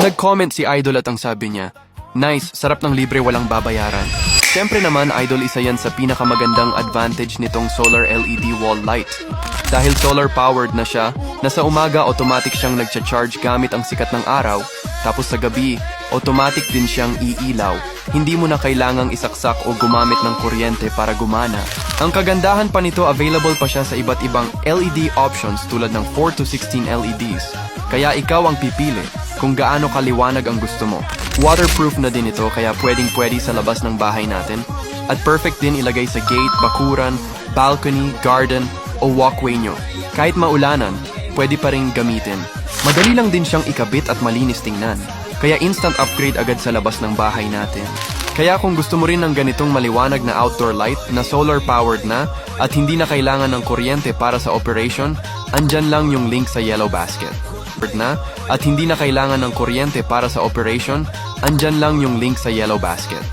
Nag-comment si Idol at ang sabi niya, "Nice, sarap ng libre walang babayaran." Siyempre naman, Idol, isa yan sa pinakamagandang advantage nitong solar LED wall light. Dahil solar-powered na siya, na sa umaga automatic siyang nagcha-charge gamit ang sikat ng araw, tapos sa gabi, automatic din siyang iilaw. Hindi mo na kailangang isaksak o gumamit ng kuryente para gumana. Ang kagandahan pa nito, available pa siya sa iba't ibang LED options tulad ng 4 to 16 LEDs. Kaya ikaw ang pipili kung gaano kaliwanag ang gusto mo. Waterproof na din ito kaya pwedeng-pwede sa labas ng bahay natin. At perfect din ilagay sa gate, bakuran, balcony, garden o walkway nyo. Kahit maulanan, pwede pa rin gamitin. Madali lang din siyang ikabit at malinis tingnan. Kaya instant upgrade agad sa labas ng bahay natin. Kaya kung gusto mo rin ng ganitong maliwanag na outdoor light na solar-powered na at hindi na kailangan ng kuryente para sa operation, andyan lang yung link sa Yellow Basket. Na at hindi na kailangan ng kuryente para sa operation, andyan lang yung link sa Yellow Basket.